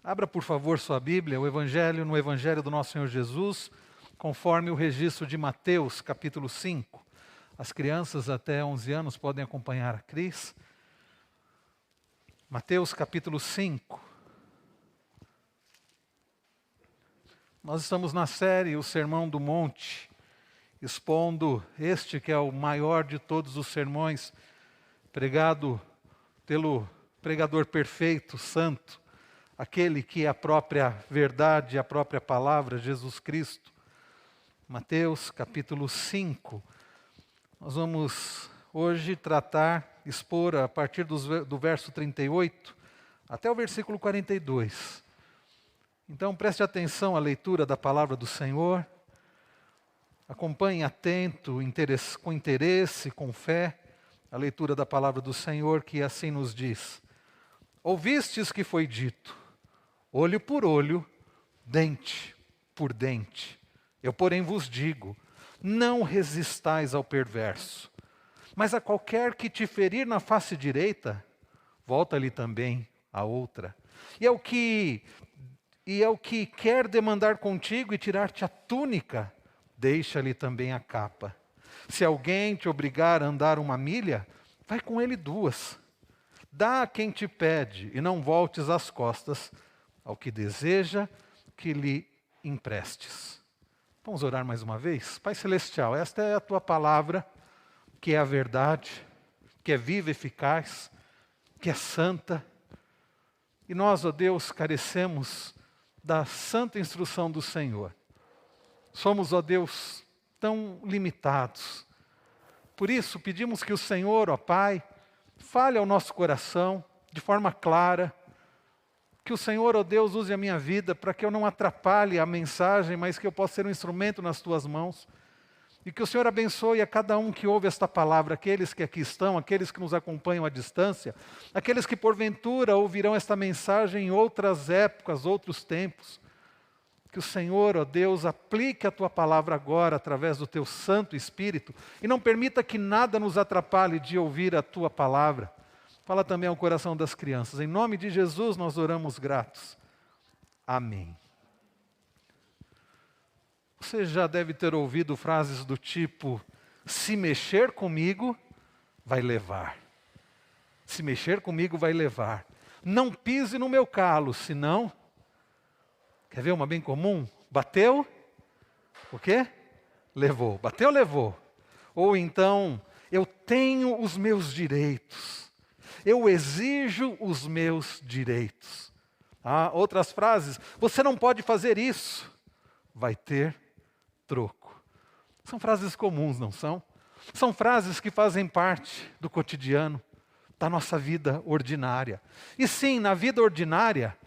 Abra, por favor, sua Bíblia, no Evangelho do nosso Senhor Jesus, conforme o registro de Mateus, capítulo 5. As crianças até 11 anos podem acompanhar a Cris. Mateus, capítulo 5. Nós estamos na série O Sermão do Monte, expondo este que é o maior de todos os sermões, pregado pelo pregador perfeito, santo, aquele que é a própria verdade, a própria palavra, Jesus Cristo. Mateus capítulo 5. Nós vamos hoje expor a partir do verso 38 até o versículo 42. Então preste atenção à leitura da palavra do Senhor. Acompanhe atento, com interesse, com fé, a leitura da palavra do Senhor, que assim nos diz: Ouvistes que foi dito, olho por olho, dente por dente. Eu, porém, vos digo, não resistais ao perverso, mas a qualquer que te ferir na face direita, volta-lhe também a outra. E ao que quer demandar contigo e tirar-te a túnica, deixa-lhe também a capa. Se alguém te obrigar a andar 1 milha, vai com ele 2. Dá a quem te pede e não voltes as costas ao que deseja que lhe emprestes. Vamos orar mais uma vez? Pai Celestial, esta é a Tua palavra, que é a verdade, que é viva e eficaz, que é santa. E nós, ó Deus, carecemos da santa instrução do Senhor. Somos, ó Deus, tão limitados. Por isso, pedimos que o Senhor, ó Pai, fale ao nosso coração de forma clara, que o Senhor, ó Deus, use a minha vida para que eu não atrapalhe a mensagem, mas que eu possa ser um instrumento nas Tuas mãos. E que o Senhor abençoe a cada um que ouve esta palavra, aqueles que aqui estão, aqueles que nos acompanham à distância, aqueles que porventura ouvirão esta mensagem em outras épocas, outros tempos. Que o Senhor, ó Deus, aplique a Tua palavra agora através do Teu Santo Espírito e não permita que nada nos atrapalhe de ouvir a Tua palavra. Fala também ao coração das crianças. Em nome de Jesus nós oramos gratos. Amém. Você já deve ter ouvido frases do tipo: se mexer comigo, vai levar. Se mexer comigo, vai levar. Não pise no meu calo, senão... Quer ver uma bem comum? Bateu, o quê? Levou. Bateu, levou. Ou então, eu tenho os meus direitos. Eu exijo os meus direitos. Outras frases, você não pode fazer isso. Vai ter troco. São frases comuns, não são? São frases que fazem parte do cotidiano, da nossa vida ordinária. E sim, na vida ordinária,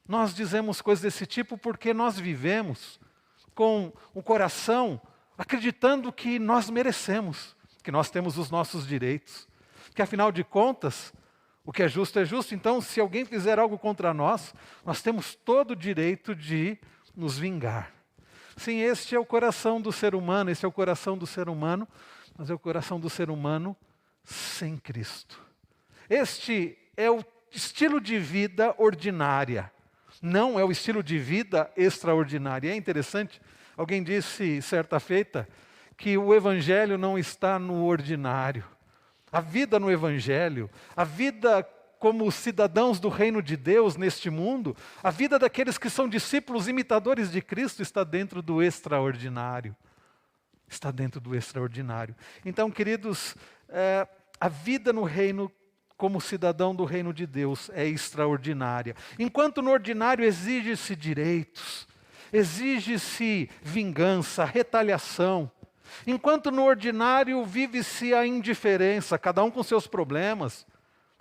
nós dizemos coisas desse tipo porque nós vivemos com o coração acreditando que nós merecemos, que nós temos os nossos direitos, que afinal de contas, o que é justo, então se alguém fizer algo contra nós, nós temos todo o direito de nos vingar. Sim, este é o coração do ser humano, esse é o coração do ser humano, mas é o coração do ser humano sem Cristo. Este é o estilo de vida ordinária. Não é o estilo de vida extraordinário. É interessante, alguém disse certa feita que o Evangelho não está no ordinário. A vida no Evangelho, a vida como cidadãos do reino de Deus neste mundo, a vida daqueles que são discípulos imitadores de Cristo está dentro do extraordinário. Está dentro do extraordinário. Então, queridos, a vida no reino como cidadão do reino de Deus é extraordinária. Enquanto no ordinário exige-se direitos, exige-se vingança, retaliação. Enquanto no ordinário vive-se a indiferença, cada um com seus problemas,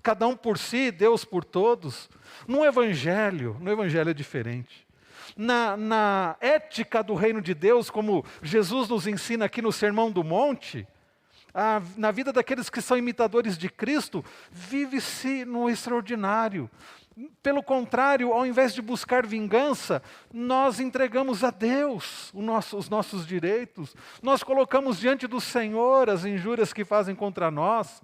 cada um por si, Deus por todos. No Evangelho é diferente. Na ética do reino de Deus, como Jesus nos ensina aqui no Sermão do Monte, na vida daqueles que são imitadores de Cristo, vive-se no extraordinário. Pelo contrário, ao invés de buscar vingança, nós entregamos a Deus os nossos direitos. Nós colocamos diante do Senhor as injúrias que fazem contra nós.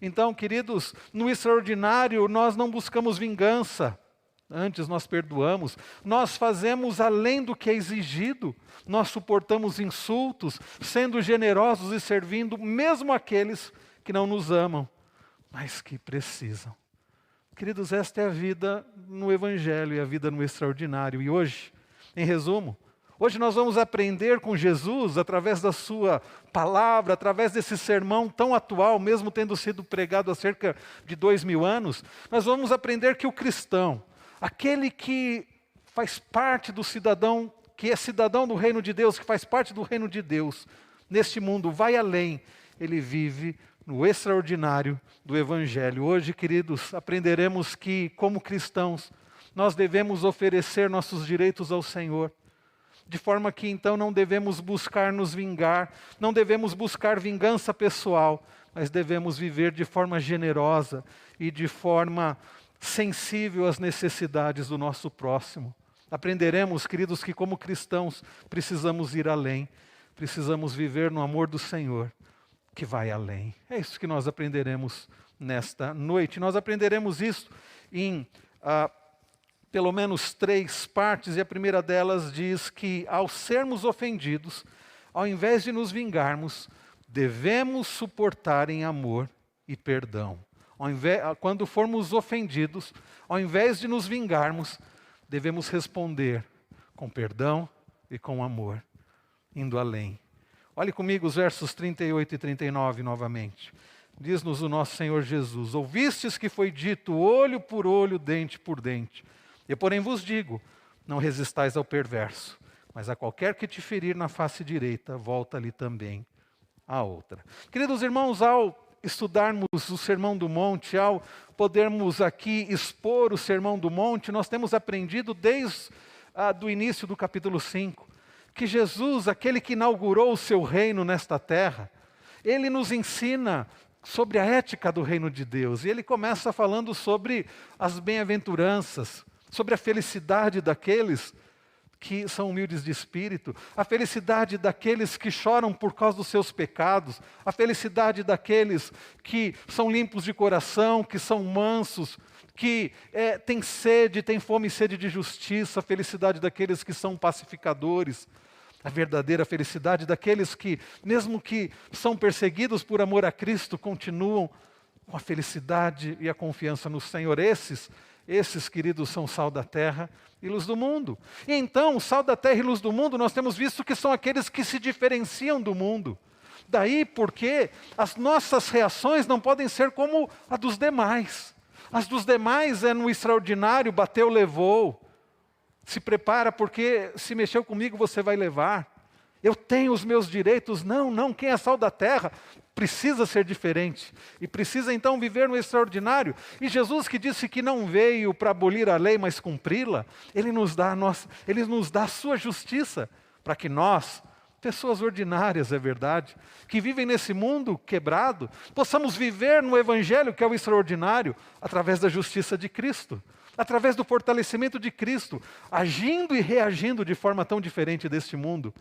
Então, queridos, no extraordinário nós não buscamos vingança. antes nós perdoamos, nós fazemos além do que é exigido, nós suportamos insultos, sendo generosos e servindo mesmo aqueles que não nos amam, mas que precisam. Queridos, esta é a vida no Evangelho e a vida no extraordinário. E hoje, em resumo, hoje nós vamos aprender com Jesus, através da sua palavra, através desse sermão tão atual, mesmo tendo sido pregado há cerca de 2000 anos, nós vamos aprender que o cristão, aquele que faz parte do cidadão, que é cidadão do reino de Deus, que faz parte do reino de Deus, neste mundo, vai além, ele vive no extraordinário do Evangelho. Hoje, queridos, aprenderemos que, como cristãos, nós devemos oferecer nossos direitos ao Senhor, de forma que então não devemos buscar nos vingar, não devemos buscar vingança pessoal, mas devemos viver de forma generosa e de forma sensível às necessidades do nosso próximo. Aprenderemos, queridos, que como cristãos precisamos ir além, precisamos viver no amor do Senhor, que vai além. É isso que nós aprenderemos nesta noite. Nós aprenderemos isso em pelo menos 3 partes, e a primeira delas diz que, ao sermos ofendidos, ao invés de nos vingarmos, devemos suportar em amor e perdão. Quando formos ofendidos, ao invés de nos vingarmos, devemos responder com perdão e com amor, indo além. Olhe comigo os versos 38 e 39 novamente. Diz-nos o nosso Senhor Jesus: ouvistes que foi dito olho por olho, dente por dente. Eu, porém, vos digo, não resistais ao perverso, mas a qualquer que te ferir na face direita, volta-lhe também a outra. Queridos irmãos, ao estudarmos o Sermão do Monte, ao podermos aqui expor o Sermão do Monte, nós temos aprendido desde do início do capítulo 5, que Jesus, aquele que inaugurou o seu reino nesta terra, ele nos ensina sobre a ética do reino de Deus. E ele começa falando sobre as bem-aventuranças, sobre a felicidade daqueles que são humildes de espírito, a felicidade daqueles que choram por causa dos seus pecados, a felicidade daqueles que são limpos de coração, que são mansos, que têm sede, têm fome e sede de justiça, a felicidade daqueles que são pacificadores, a verdadeira felicidade daqueles que, mesmo que são perseguidos por amor a Cristo, continuam com a felicidade e a confiança no Senhor. Esses, queridos, são sal da terra e luz do mundo. E então, sal da terra e luz do mundo, nós temos visto que são aqueles que se diferenciam do mundo. Daí porque as nossas reações não podem ser como a dos demais. As dos demais é no extraordinário, bateu, levou. Se prepara porque se mexeu comigo você vai levar. Eu tenho os meus direitos. Não, quem é sal da terra precisa ser diferente. E precisa então viver no extraordinário. E Jesus, que disse que não veio para abolir a lei, mas cumpri-la, Ele nos dá a sua justiça, para que nós, pessoas ordinárias, é verdade, que vivem nesse mundo quebrado, possamos viver no Evangelho, que é o extraordinário, através da justiça de Cristo, através do fortalecimento de Cristo, agindo e reagindo de forma tão diferente deste mundo,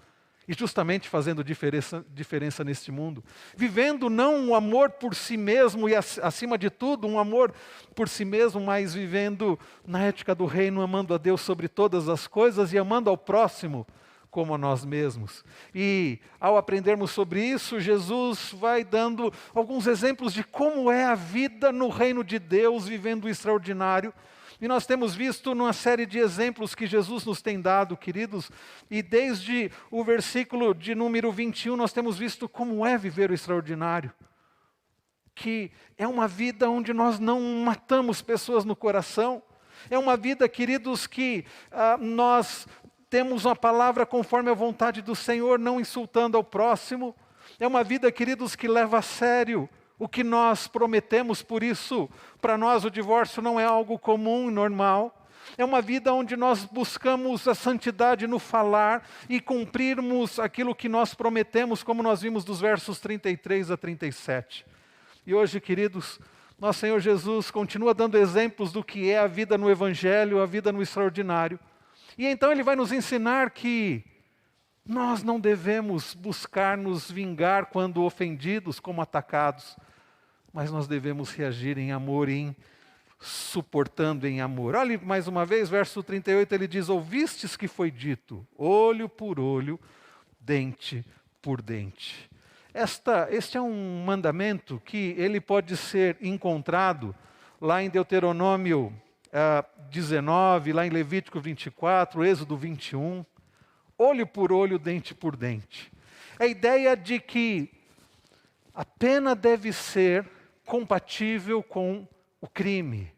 e justamente fazendo diferença neste mundo, vivendo não um amor por si mesmo e acima de tudo um amor por si mesmo, mas vivendo na ética do reino, amando a Deus sobre todas as coisas e amando ao próximo como a nós mesmos. E ao aprendermos sobre isso, Jesus vai dando alguns exemplos de como é a vida no reino de Deus, vivendo o extraordinário. E nós temos visto numa série de exemplos que Jesus nos tem dado, queridos, e desde o versículo de número 21, nós temos visto como é viver o extraordinário. Que é uma vida onde nós não matamos pessoas no coração, é uma vida, queridos, que nós temos uma palavra conforme a vontade do Senhor, não insultando ao próximo. É uma vida, queridos, que leva a sério o que nós prometemos, por isso, para nós o divórcio não é algo comum e normal. É uma vida onde nós buscamos a santidade no falar e cumprirmos aquilo que nós prometemos, como nós vimos dos versos 33 a 37. E hoje, queridos, nosso Senhor Jesus continua dando exemplos do que é a vida no Evangelho, a vida no extraordinário. E então Ele vai nos ensinar que nós não devemos buscar nos vingar quando ofendidos, como atacados, mas nós devemos reagir em amor e em suportando em amor. Olhe mais uma vez, verso 38, ele diz: ouvistes que foi dito, olho por olho, dente por dente. Este é um mandamento que ele pode ser encontrado lá em Deuteronômio 19, lá em Levítico 24, Êxodo 21. Olho por olho, dente por dente. A ideia de que a pena deve ser compatível com o crime.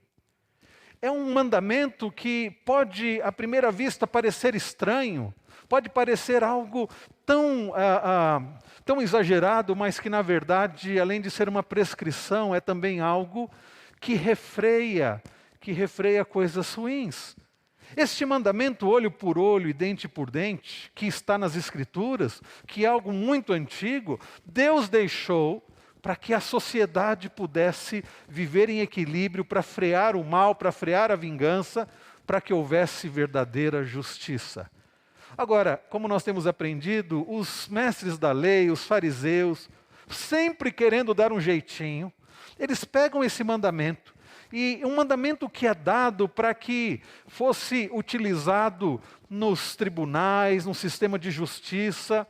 É um mandamento que pode, à primeira vista, parecer estranho, pode parecer algo tão exagerado, mas que, na verdade, além de ser uma prescrição, é também algo que refreia coisas ruins. Este mandamento, olho por olho e dente por dente, que está nas Escrituras, que é algo muito antigo, Deus deixou para que a sociedade pudesse viver em equilíbrio, para frear o mal, para frear a vingança, para que houvesse verdadeira justiça. Agora, como nós temos aprendido, os mestres da lei, os fariseus, sempre querendo dar um jeitinho, eles pegam esse mandamento, e um mandamento que é dado para que fosse utilizado nos tribunais, no sistema de justiça,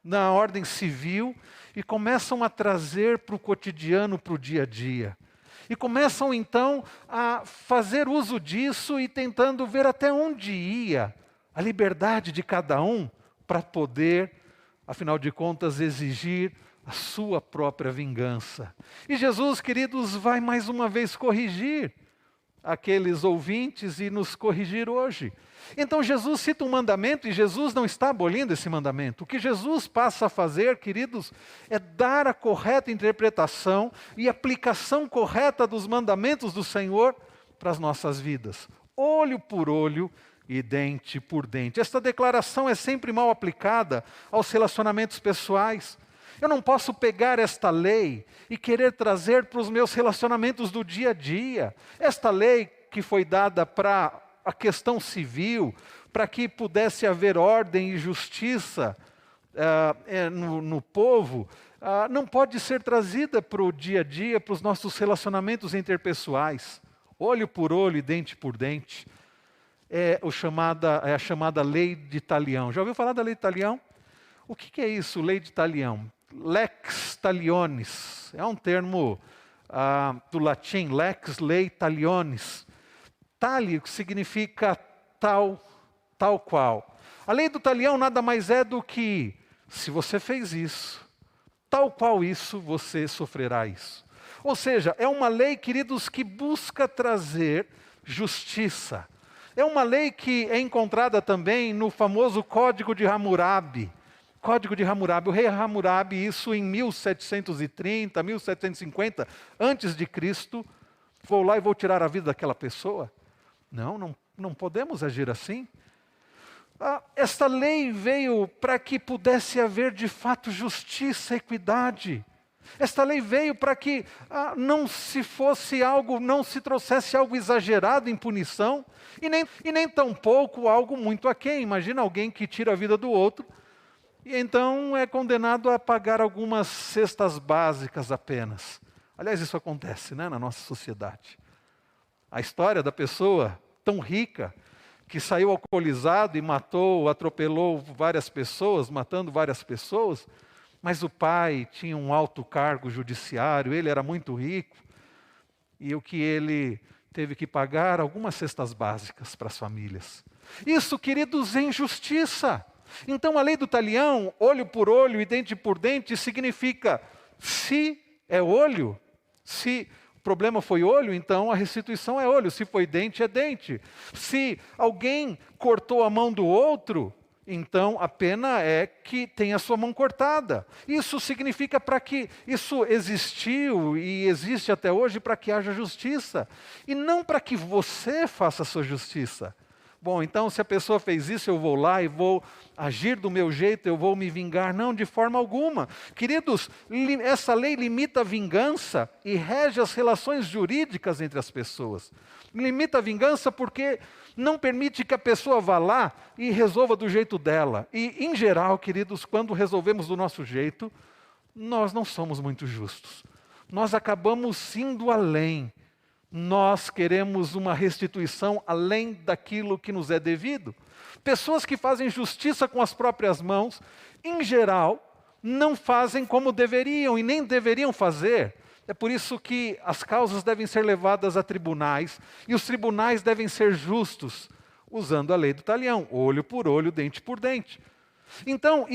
na ordem civil, e começam a trazer para o cotidiano, para o dia a dia. E começam então a fazer uso disso e tentando ver até onde ia a liberdade de cada um para poder, afinal de contas, exigir a sua própria vingança. E Jesus, queridos, vai mais uma vez corrigir aqueles ouvintes e nos corrigir hoje. Então Jesus cita um mandamento e Jesus não está abolindo esse mandamento. O que Jesus passa a fazer, queridos, é dar a correta interpretação e aplicação correta dos mandamentos do Senhor para as nossas vidas. Olho por olho e dente por dente. Esta declaração é sempre mal aplicada aos relacionamentos pessoais. Eu não posso pegar esta lei e querer trazer para os meus relacionamentos do dia a dia. Esta lei que foi dada para a questão civil, para que pudesse haver ordem e justiça no povo, não pode ser trazida para o dia a dia, para os nossos relacionamentos interpessoais. Olho por olho e dente por dente. É a chamada lei de Talião. Já ouviu falar da lei de Talião? O que é isso, lei de Talião? Lex talionis, é um termo do latim, lex, lei, talionis. Talio, que significa tal qual. A lei do talião nada mais é do que, se você fez isso, tal qual isso, você sofrerá isso. Ou seja, é uma lei, queridos, que busca trazer justiça. É uma lei que é encontrada também no famoso Código de Hammurabi. Código de Hammurabi, o rei Hammurabi, isso em 1730, 1750, antes de Cristo, vou lá e vou tirar a vida daquela pessoa. Não podemos agir assim. Esta lei veio para que pudesse haver de fato justiça e equidade. Esta lei veio para que não se trouxesse algo exagerado em punição, e nem tampouco algo muito aquém. Imagina alguém que tira a vida do outro, e então é condenado a pagar algumas cestas básicas apenas. Aliás, isso acontece, na nossa sociedade. A história da pessoa tão rica, que saiu alcoolizado e atropelou várias pessoas, matando várias pessoas, mas o pai tinha um alto cargo judiciário, ele era muito rico, e o que ele teve que pagar? Algumas cestas básicas para as famílias. Isso, queridos, é injustiça. Então a lei do talião, olho por olho e dente por dente, significa, se é olho, se o problema foi olho, então a restituição é olho, se foi dente, é dente. Se alguém cortou a mão do outro, então a pena é que tenha a sua mão cortada. Isso significa isso existiu e existe até hoje para que haja justiça, e não para que você faça a sua justiça. Bom, então se a pessoa fez isso, eu vou lá e vou agir do meu jeito, eu vou me vingar. Não, de forma alguma. Queridos, essa lei limita a vingança e rege as relações jurídicas entre as pessoas. Limita a vingança porque não permite que a pessoa vá lá e resolva do jeito dela. E, em geral, queridos, quando resolvemos do nosso jeito, nós não somos muito justos. Nós acabamos indo além. nós queremos uma restituição além daquilo que nos é devido. Pessoas que fazem justiça com as próprias mãos, em geral, não fazem como deveriam e nem deveriam fazer. É por isso que as causas devem ser levadas a tribunais e os tribunais devem ser justos, usando a lei do talião, olho por olho, dente por dente. Então,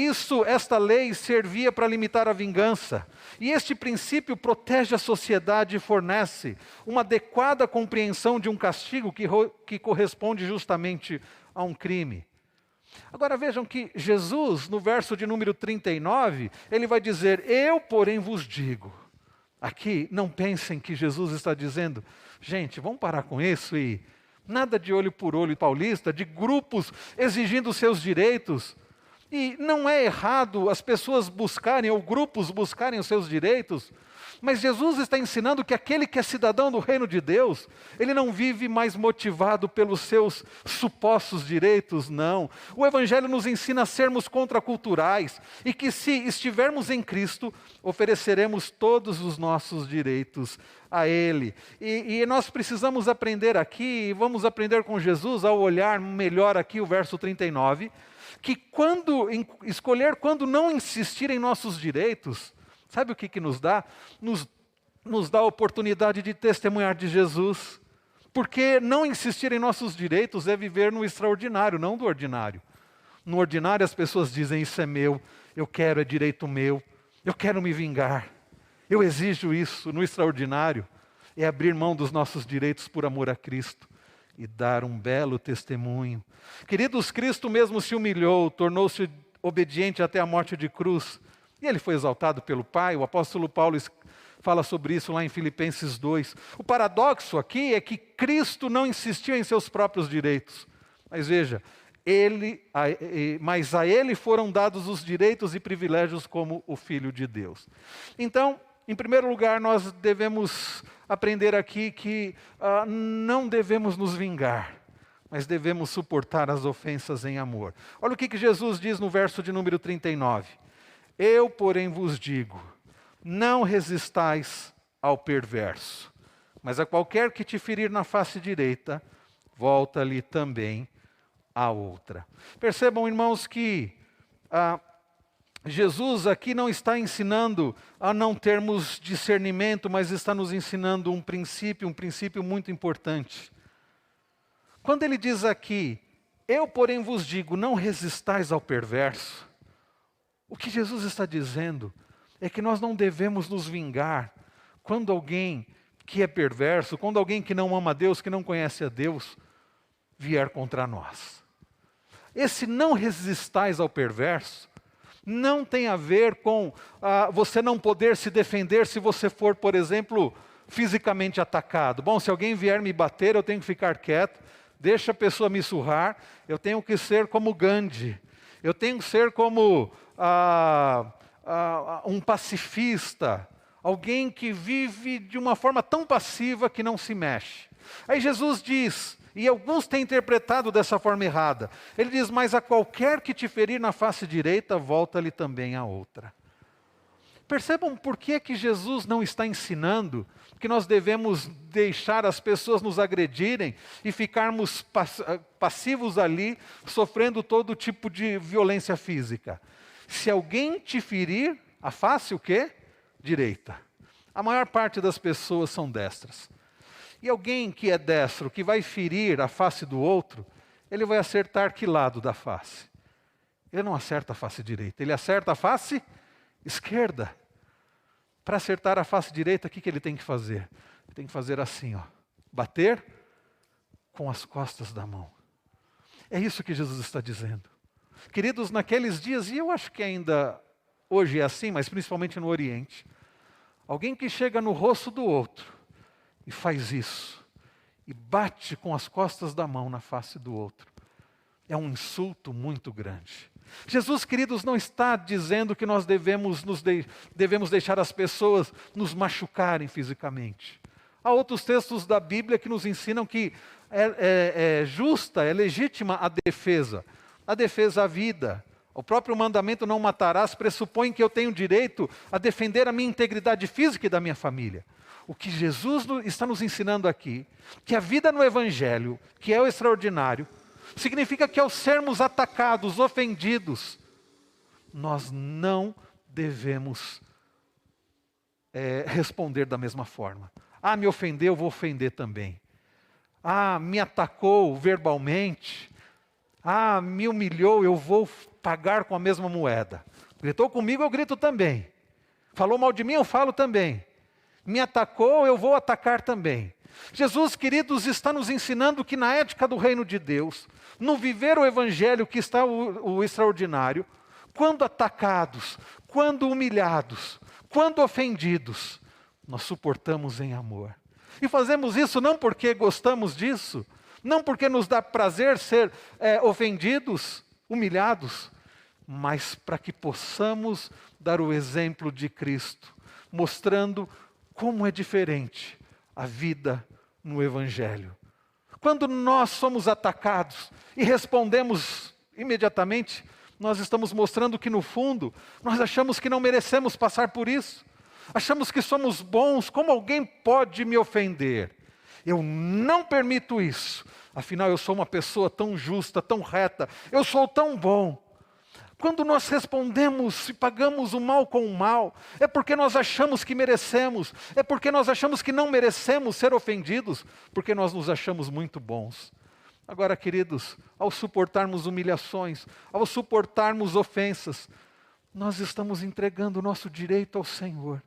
esta lei servia para limitar a vingança. E este princípio protege a sociedade e fornece uma adequada compreensão de um castigo que corresponde justamente a um crime. Agora vejam que Jesus, no verso de número 39, ele vai dizer, eu, porém, vos digo. Aqui, não pensem que Jesus está dizendo, gente, vamos parar com isso e nada de olho por olho paulista, de grupos exigindo seus direitos. E não é errado as pessoas buscarem, ou grupos buscarem os seus direitos, mas Jesus está ensinando que aquele que é cidadão do reino de Deus, ele não vive mais motivado pelos seus supostos direitos, não. O Evangelho nos ensina a sermos contraculturais e que se estivermos em Cristo, ofereceremos todos os nossos direitos a Ele. E nós precisamos aprender aqui, e vamos aprender com Jesus ao olhar melhor aqui o verso 39, que escolher quando não insistir em nossos direitos, sabe o que nos dá? Nos dá a oportunidade de testemunhar de Jesus. Porque não insistir em nossos direitos é viver no extraordinário, não do ordinário. No ordinário as pessoas dizem, isso é meu, eu quero, é direito meu, eu quero me vingar, eu exijo isso. No extraordinário é abrir mão dos nossos direitos por amor a Cristo e dar um belo testemunho. Queridos, Cristo mesmo se humilhou, tornou-se obediente até a morte de cruz. E ele foi exaltado pelo Pai. O apóstolo Paulo fala sobre isso lá em Filipenses 2. O paradoxo aqui é que Cristo não insistiu em seus próprios direitos. Mas veja, mas a ele foram dados os direitos e privilégios como o Filho de Deus. Então, em primeiro lugar, nós devemos aprender aqui que não devemos nos vingar, mas devemos suportar as ofensas em amor. Olha o que Jesus diz no verso de número 39. Eu, porém, vos digo, não resistais ao perverso, mas a qualquer que te ferir na face direita, volta-lhe também a outra. Percebam, irmãos, que Jesus aqui não está ensinando a não termos discernimento, mas está nos ensinando um princípio muito importante. Quando ele diz aqui, eu, porém, vos digo, não resistais ao perverso, o que Jesus está dizendo é que nós não devemos nos vingar quando alguém que é perverso, quando alguém que não ama a Deus, que não conhece a Deus, vier contra nós. Esse não resistais ao perverso não tem a ver com você não poder se defender se você for, por exemplo, fisicamente atacado. Bom, se alguém vier me bater, eu tenho que ficar quieto, deixa a pessoa me surrar, eu tenho que ser como Gandhi, eu tenho que ser como um pacifista, alguém que vive de uma forma tão passiva que não se mexe. Aí Jesus diz, e alguns têm interpretado dessa forma errada, ele diz, mas a qualquer que te ferir na face direita, volta-lhe também a outra. Percebam por que Jesus não está ensinando que nós devemos deixar as pessoas nos agredirem e ficarmos passivos ali, sofrendo todo tipo de violência física. Se alguém te ferir, a face o quê? Direita. A maior parte das pessoas são destras. E alguém que é destro, que vai ferir a face do outro, ele vai acertar que lado da face? Ele não acerta a face direita, ele acerta a face esquerda. Para acertar a face direita, o que ele tem que fazer? Ele tem que fazer assim, ó, bater com as costas da mão. É isso que Jesus está dizendo. Queridos, naqueles dias, e eu acho que ainda hoje é assim, mas principalmente no Oriente, alguém que chega no rosto do outro e faz isso, e bate com as costas da mão na face do outro, é um insulto muito grande. Jesus, queridos, não está dizendo que nós devemos deixar as pessoas nos machucarem fisicamente. Há outros textos da Bíblia que nos ensinam que é justa, é legítima a defesa à vida. O próprio mandamento não matarás pressupõe que eu tenho direito a defender a minha integridade física e da minha família. O que Jesus está nos ensinando aqui, que a vida no Evangelho, que é o extraordinário, significa que ao sermos atacados, ofendidos, nós não devemos responder da mesma forma. Ah, me ofendeu, eu vou ofender também. Ah, me atacou verbalmente. Ah, me humilhou, eu vou pagar com a mesma moeda. Gritou comigo, eu grito também. Falou mal de mim, eu falo também. Me atacou, eu vou atacar também. Jesus, queridos, está nos ensinando que na ética do reino de Deus, no viver o Evangelho que está o extraordinário, quando atacados, quando humilhados, quando ofendidos, nós suportamos em amor. E fazemos isso não porque gostamos disso, não porque nos dá prazer ser ofendidos, humilhados, mas para que possamos dar o exemplo de Cristo, mostrando como é diferente a vida no Evangelho. Quando nós somos atacados e respondemos imediatamente, nós estamos mostrando que no fundo, nós achamos que não merecemos passar por isso. Achamos que somos bons, como alguém pode me ofender? Eu não permito isso. Afinal, eu sou uma pessoa tão justa, tão reta, eu sou tão bom. Quando nós respondemos e pagamos o mal com o mal, é porque nós achamos que merecemos, é porque nós achamos que não merecemos ser ofendidos, porque nós nos achamos muito bons. Agora, queridos, ao suportarmos humilhações, ao suportarmos ofensas, nós estamos entregando o nosso direito ao Senhor,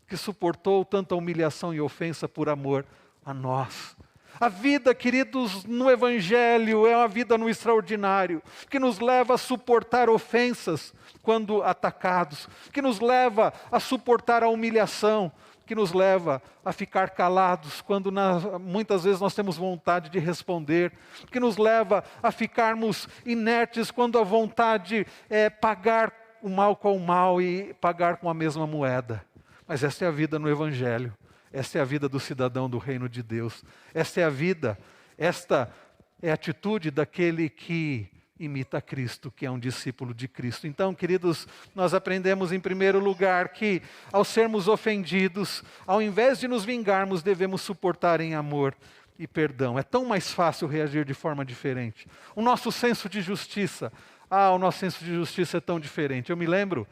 que suportou tanta humilhação e ofensa por amor a nós. A vida, queridos, no Evangelho é uma vida no extraordinário, que nos leva a suportar ofensas quando atacados, que nos leva a suportar a humilhação, que nos leva a ficar calados quando muitas vezes nós temos vontade de responder, que nos leva a ficarmos inertes quando a vontade é pagar o mal com o mal e pagar com a mesma moeda. Mas esta é a vida no Evangelho. Esta é a vida do cidadão do reino de Deus. Esta é a vida, esta é a atitude daquele que imita Cristo, que é um discípulo de Cristo. Então, queridos, nós aprendemos em primeiro lugar que ao sermos ofendidos, ao invés de nos vingarmos, devemos suportar em amor e perdão. É tão mais fácil reagir de forma diferente. O nosso senso de justiça, o nosso senso de justiça é tão diferente. Eu me lembro,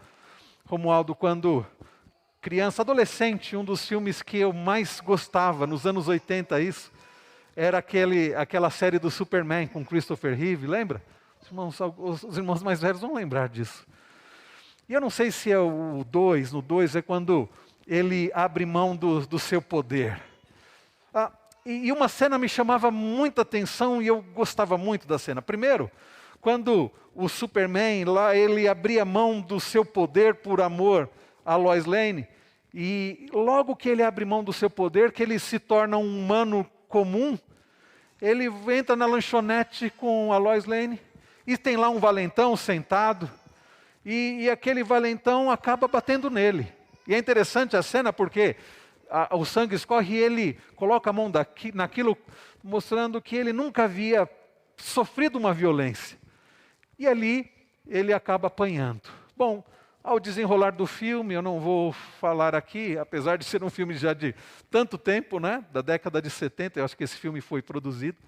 Romualdo, quando criança, adolescente, um dos filmes que eu mais gostava, nos anos 80 isso, era aquela série do Superman com Christopher Reeve, lembra? Os irmãos mais velhos vão lembrar disso. E eu não sei se é o 2, no 2 é quando ele abre mão do seu poder. E uma cena me chamava muita atenção e eu gostava muito da cena. Primeiro, quando o Superman lá, ele abria mão do seu poder por amor a Lois Lane, e logo que ele abre mão do seu poder, que ele se torna um humano comum, ele entra na lanchonete com a Lois Lane, e tem lá um valentão sentado, e aquele valentão acaba batendo nele. E é interessante a cena porque o sangue escorre e ele coloca a mão naquilo, mostrando que ele nunca havia sofrido uma violência. E ali ele acaba apanhando. Bom, ao desenrolar do filme, eu não vou falar aqui, apesar de ser um filme já de tanto tempo, né? Da década de 70, eu acho que esse filme foi produzido.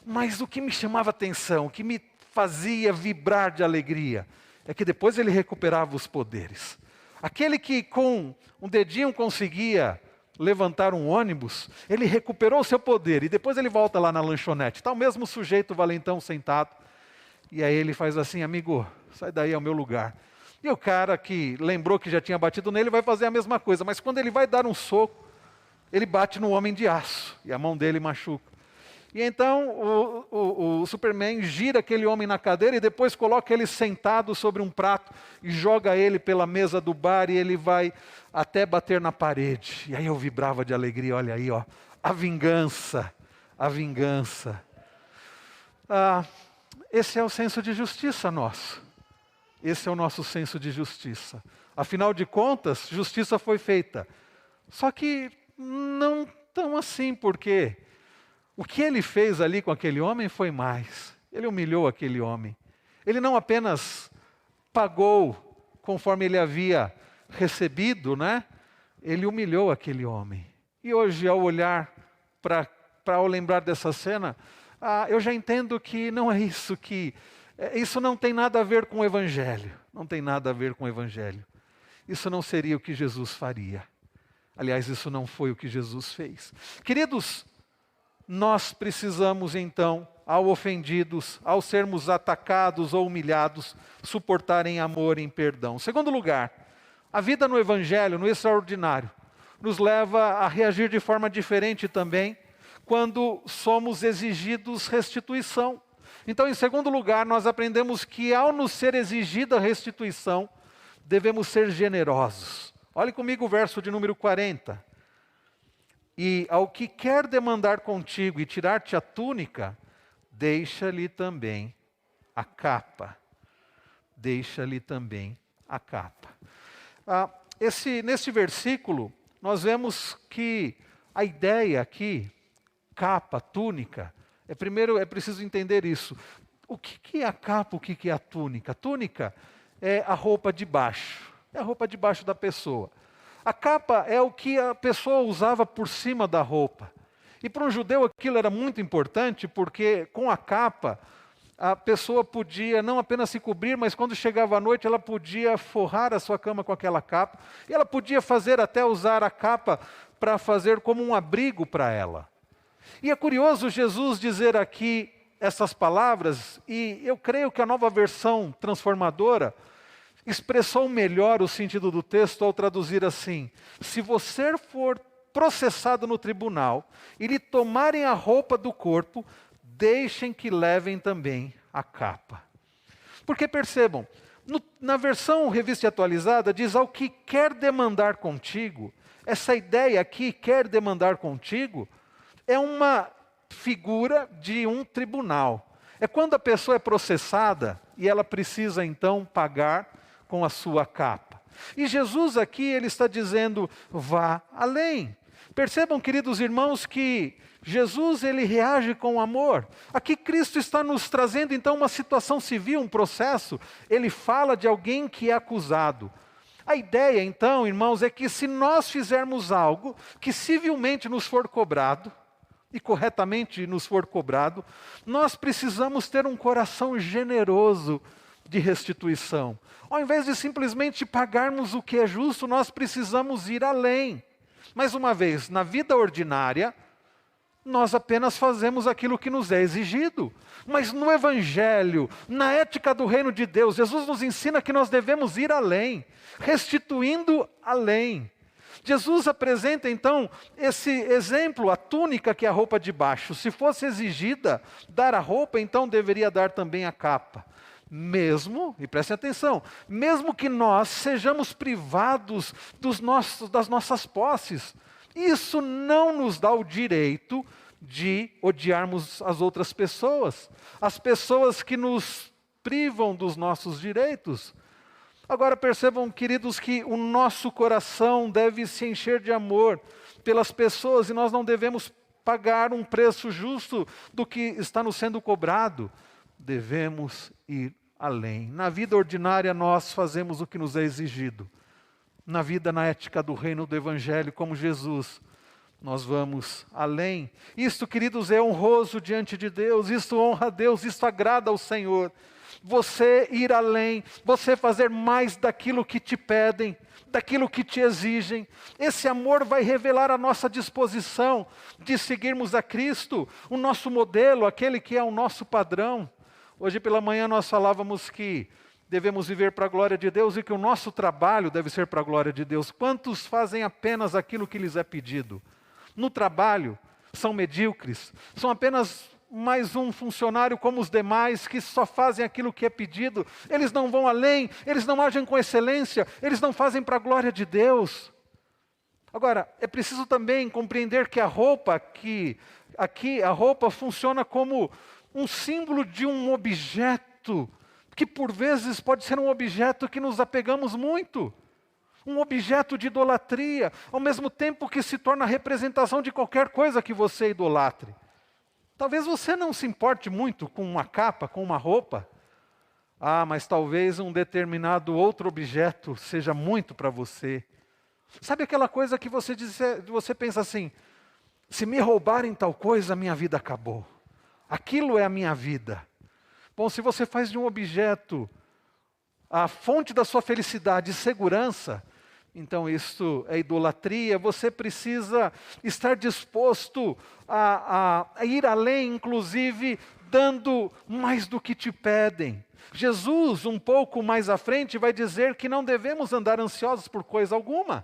Mas o que me chamava atenção, o que me fazia vibrar de alegria, é que depois ele recuperava os poderes. Aquele que com um dedinho conseguia levantar um ônibus, ele recuperou o seu poder, e depois ele volta lá na lanchonete. Está o mesmo sujeito, o valentão, sentado, e aí ele faz assim: amigo, sai daí, é o meu lugar. E o cara que lembrou que já tinha batido nele vai fazer a mesma coisa, mas quando ele vai dar um soco, ele bate no homem de aço, e a mão dele machuca. E então o Superman gira aquele homem na cadeira e depois coloca ele sentado sobre um prato e joga ele pela mesa do bar e ele vai até bater na parede. E aí eu vibrava de alegria, olha aí, ó, a vingança, a vingança. Esse é o senso de justiça nosso. Esse é o nosso senso de justiça. Afinal de contas, justiça foi feita. Só que não tão assim, porque o que ele fez ali com aquele homem foi mais. Ele humilhou aquele homem. Ele não apenas pagou conforme ele havia recebido, né? Ele humilhou aquele homem. E hoje, ao olhar ao lembrar dessa cena, eu já entendo que não é isso isso não tem nada a ver com o Evangelho. Não tem nada a ver com o Evangelho. Isso não seria o que Jesus faria. Aliás, isso não foi o que Jesus fez. Queridos, nós precisamos então, ao ofendidos, ao sermos atacados ou humilhados, suportar em amor e em perdão. Segundo lugar, a vida no Evangelho, no extraordinário, nos leva a reagir de forma diferente também, quando somos exigidos restituição. Então, em segundo lugar, nós aprendemos que ao nos ser exigida restituição, devemos ser generosos. Olhe comigo o verso de número 40. E ao que quer demandar contigo e tirar-te a túnica, deixa-lhe também a capa. Deixa-lhe também a capa. Nesse versículo, nós vemos que a ideia aqui, capa, túnica, primeiro é preciso entender isso. O que é a capa, o que é a túnica? A túnica é a roupa de baixo, é a roupa de baixo da pessoa. A capa é o que a pessoa usava por cima da roupa. E para um judeu aquilo era muito importante, porque com a capa, a pessoa podia não apenas se cobrir, mas quando chegava a noite, ela podia forrar a sua cama com aquela capa. E ela podia até usar a capa para fazer como um abrigo para ela. E é curioso Jesus dizer aqui essas palavras, e eu creio que a Nova Versão Transformadora expressou melhor o sentido do texto ao traduzir assim: se você for processado no tribunal e lhe tomarem a roupa do corpo, deixem que levem também a capa. Porque percebam, na versão revista e atualizada diz ao que quer demandar contigo. Essa ideia aqui, quer demandar contigo, é uma figura de um tribunal. É quando a pessoa é processada e ela precisa então pagar com a sua capa. E Jesus aqui, ele está dizendo, vá além. Percebam, queridos irmãos, que Jesus, ele reage com amor. Aqui Cristo está nos trazendo então uma situação civil, um processo. Ele fala de alguém que é acusado. A ideia então, irmãos, é que se nós fizermos algo que civilmente nos for cobrado, e corretamente nos for cobrado, nós precisamos ter um coração generoso de restituição. Ao invés de simplesmente pagarmos o que é justo, nós precisamos ir além. Mais uma vez, na vida ordinária, nós apenas fazemos aquilo que nos é exigido. Mas no Evangelho, na ética do reino de Deus, Jesus nos ensina que nós devemos ir além, restituindo além. Jesus apresenta então esse exemplo, a túnica que é a roupa de baixo. Se fosse exigida dar a roupa, então deveria dar também a capa. Mesmo, e prestem atenção, mesmo que nós sejamos privados das nossas posses, isso não nos dá o direito de odiarmos as outras pessoas, as pessoas que nos privam dos nossos direitos. Agora percebam, queridos, que o nosso coração deve se encher de amor pelas pessoas e nós não devemos pagar um preço justo do que está nos sendo cobrado. Devemos ir além. Na vida ordinária nós fazemos o que nos é exigido. Na vida, na ética do reino do Evangelho, como Jesus, nós vamos além. Isto, queridos, é honroso diante de Deus, isto honra a Deus, isto agrada ao Senhor. Você ir além, você fazer mais daquilo que te pedem, daquilo que te exigem. Esse amor vai revelar a nossa disposição de seguirmos a Cristo, o nosso modelo, aquele que é o nosso padrão. Hoje pela manhã nós falávamos que devemos viver para a glória de Deus e que o nosso trabalho deve ser para a glória de Deus. Quantos fazem apenas aquilo que lhes é pedido? No trabalho, são medíocres, são apenas mais um funcionário como os demais, que só fazem aquilo que é pedido. Eles não vão além, eles não agem com excelência, eles não fazem para a glória de Deus. Agora, é preciso também compreender que a roupa aqui a roupa funciona como um símbolo de um objeto, que por vezes pode ser um objeto que nos apegamos muito. Um objeto de idolatria, ao mesmo tempo que se torna a representação de qualquer coisa que você idolatre. Talvez você não se importe muito com uma capa, com uma roupa. Mas talvez um determinado outro objeto seja muito para você. Sabe aquela coisa que você pensa assim, se me roubarem tal coisa, a minha vida acabou. Aquilo é a minha vida. Bom, se você faz de um objeto a fonte da sua felicidade e segurança, então isso é idolatria. Você precisa estar disposto a ir além, inclusive dando mais do que te pedem. Jesus, um pouco mais à frente, vai dizer que não devemos andar ansiosos por coisa alguma.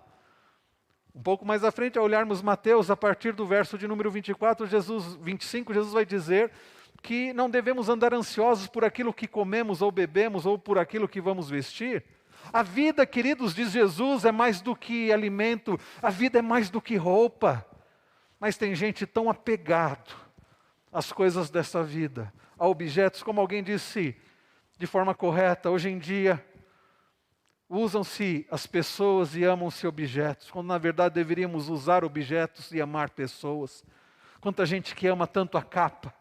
Um pouco mais à frente, ao olharmos Mateus, a partir do verso de número 25, Jesus vai dizer que não devemos andar ansiosos por aquilo que comemos ou bebemos ou por aquilo que vamos vestir. A vida, queridos, diz Jesus, é mais do que alimento, a vida é mais do que roupa. Mas tem gente tão apegado às coisas dessa vida, a objetos, como alguém disse de forma correta, hoje em dia usam-se as pessoas e amam-se objetos, quando na verdade deveríamos usar objetos e amar pessoas. Quanta gente que ama tanto a capa,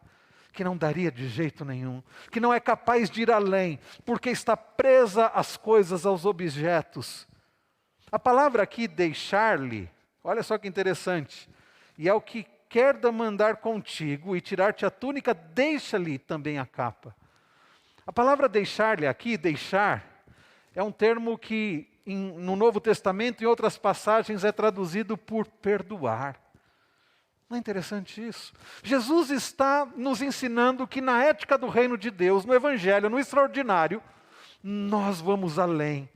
que não daria de jeito nenhum, que não é capaz de ir além, porque está presa às coisas, aos objetos. A palavra aqui, deixar-lhe, olha só que interessante, e ao que quer demandar contigo e tirar-te a túnica, deixa-lhe também a capa. A palavra deixar-lhe aqui, deixar, é um termo que no Novo Testamento, em outras passagens, é traduzido por perdoar. Não é interessante isso? Jesus está nos ensinando que na ética do reino de Deus, no Evangelho, no extraordinário, nós vamos além.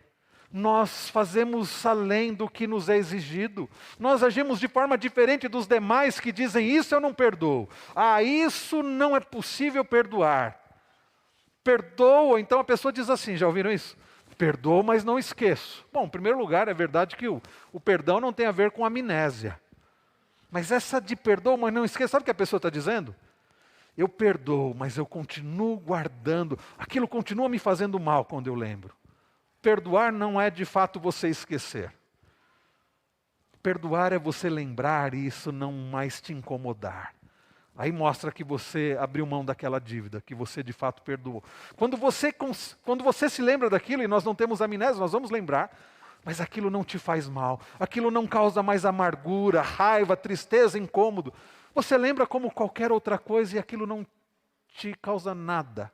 Nós fazemos além do que nos é exigido. Nós agimos de forma diferente dos demais que dizem, isso eu não perdoo. Ah, isso não é possível perdoar. Perdoa, então a pessoa diz assim, já ouviram isso? Perdoo, mas não esqueço. Bom, em primeiro lugar, é verdade que o perdão não tem a ver com amnésia. Mas essa de perdoo, mas não esqueça, sabe o que a pessoa está dizendo? Eu perdoo, mas eu continuo guardando, aquilo continua me fazendo mal quando eu lembro. Perdoar não é de fato você esquecer. Perdoar é você lembrar e isso não mais te incomodar. Aí mostra que você abriu mão daquela dívida, que você de fato perdoou. Quando você se lembra daquilo, e nós não temos amnésia, nós vamos lembrar, mas aquilo não te faz mal, aquilo não causa mais amargura, raiva, tristeza, incômodo. Você lembra como qualquer outra coisa e aquilo não te causa nada.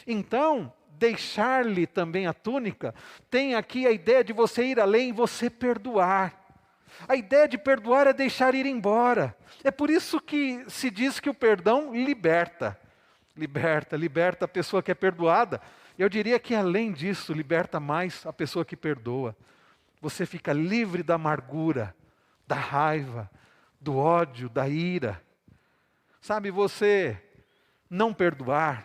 Então, deixar-lhe também a túnica, tem aqui a ideia de você ir além e você perdoar. A ideia de perdoar é deixar ir embora. É por isso que se diz que o perdão liberta. Liberta a pessoa que é perdoada. Eu diria que além disso, liberta mais a pessoa que perdoa. Você fica livre da amargura, da raiva, do ódio, da ira. Sabe, você não perdoar,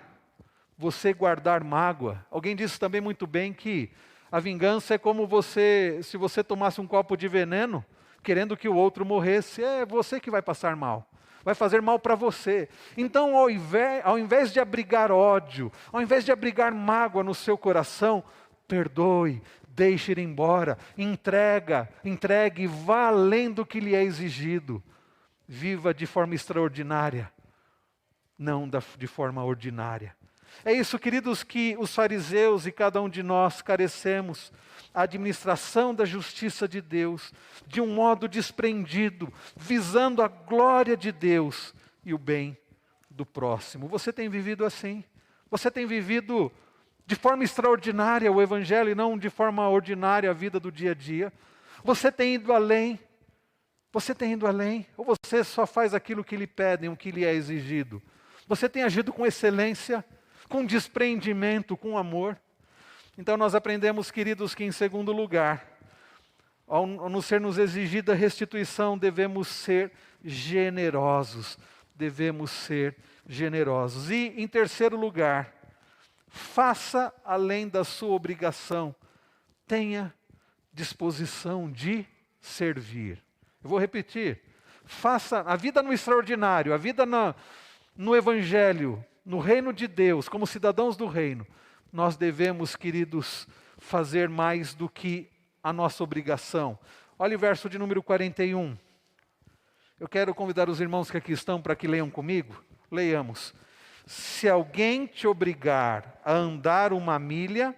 você guardar mágoa. Alguém disse também muito bem que a vingança é como se você tomasse um copo de veneno, querendo que o outro morresse, é você que vai passar mal. Vai fazer mal para você. Então, ao invés de abrigar ódio, ao invés de abrigar mágoa no seu coração, perdoe, deixe ir embora, entregue, vá além do que lhe é exigido. Viva de forma extraordinária, não de forma ordinária. É isso, queridos, que os fariseus e cada um de nós carecemos. A administração da justiça de Deus, de um modo desprendido, visando a glória de Deus e o bem do próximo. Você tem vivido assim? Você tem vivido de forma extraordinária o Evangelho e não de forma ordinária a vida do dia a dia? Você tem ido além? Você tem ido além? Ou você só faz aquilo que lhe pedem, o que lhe é exigido? Você tem agido com excelência, com desprendimento, com amor? Então nós aprendemos, queridos, que em segundo lugar, ao nos ser nos exigida restituição, devemos ser generosos. Devemos ser generosos. E em terceiro lugar, faça além da sua obrigação. Tenha disposição de servir. Eu vou repetir. Faça a vida no extraordinário, a vida no Evangelho, no reino de Deus, como cidadãos do reino. Nós devemos, queridos, fazer mais do que a nossa obrigação. Olha o verso de número 41. Eu quero convidar os irmãos que aqui estão para que leiam comigo. Leiamos. Se alguém te obrigar a andar 1 milha,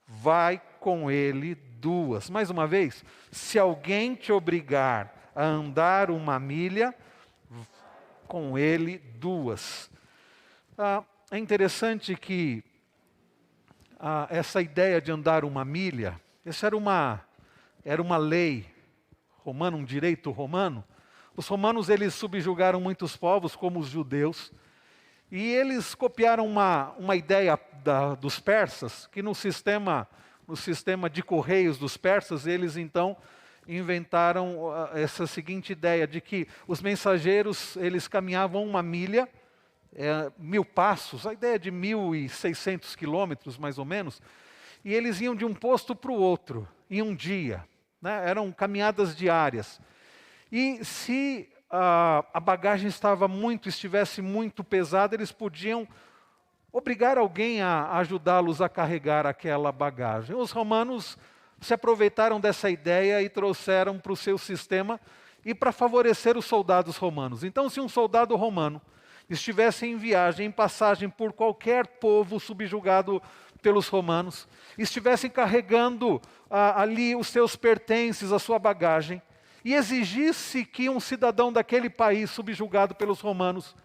vai com ele duas. Mais uma vez, se alguém te obrigar a andar uma milha, com ele duas. É interessante que essa ideia de andar uma milha, essa era uma lei romana, um direito romano. Os romanos, eles subjugaram muitos povos, como os judeus, e eles copiaram uma ideia dos persas, que no sistema de correios dos persas, eles então inventaram essa seguinte ideia, de que os mensageiros, eles caminhavam uma milha, 1000 passos, a ideia de 1.600 quilômetros mais ou menos, e eles iam de um posto para o outro, em um dia, né? Eram caminhadas diárias. E se a bagagem estivesse muito pesada, eles podiam obrigar alguém a ajudá-los a carregar aquela bagagem. Os romanos se aproveitaram dessa ideia e trouxeram para o seu sistema e para favorecer os soldados romanos. Então, se um soldado romano estivesse em viagem, em passagem por qualquer povo subjugado pelos romanos, estivessem carregando ali os seus pertences, a sua bagagem, e exigisse que um cidadão daquele país subjugado pelos romanos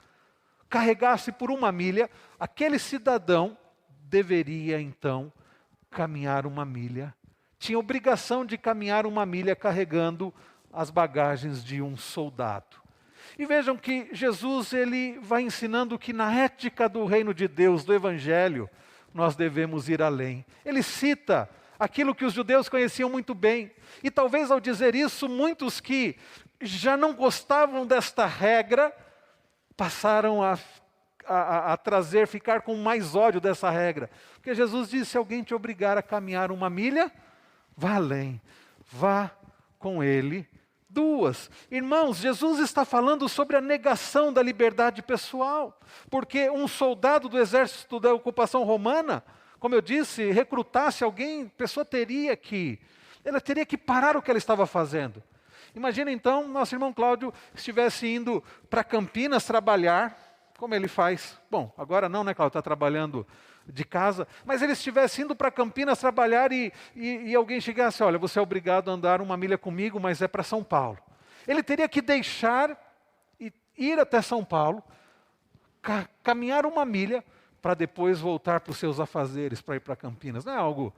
carregasse por uma milha, aquele cidadão deveria então caminhar uma milha, tinha obrigação de caminhar uma milha carregando as bagagens de um soldado. E vejam que Jesus, ele vai ensinando que na ética do reino de Deus, do Evangelho, nós devemos ir além. Ele cita aquilo que os judeus conheciam muito bem. E talvez ao dizer isso, muitos que já não gostavam desta regra, passaram a ficar com mais ódio dessa regra. Porque Jesus disse, se alguém te obrigar a caminhar uma milha, vá além, vá com ele duas. Irmãos, Jesus está falando sobre a negação da liberdade pessoal, porque um soldado do exército da ocupação romana, como eu disse, recrutasse alguém, a pessoa teria que parar o que ela estava fazendo. Imagina então, nosso irmão Cláudio estivesse indo para Campinas trabalhar, como ele faz. Bom, agora não, né, Cláudio, está trabalhando de casa, mas ele estivesse indo para Campinas trabalhar e alguém chegasse, olha, você é obrigado a andar uma milha comigo, mas é para São Paulo. Ele teria que deixar e ir até São Paulo, caminhar uma milha, para depois voltar para os seus afazeres, para ir para Campinas. Não é algo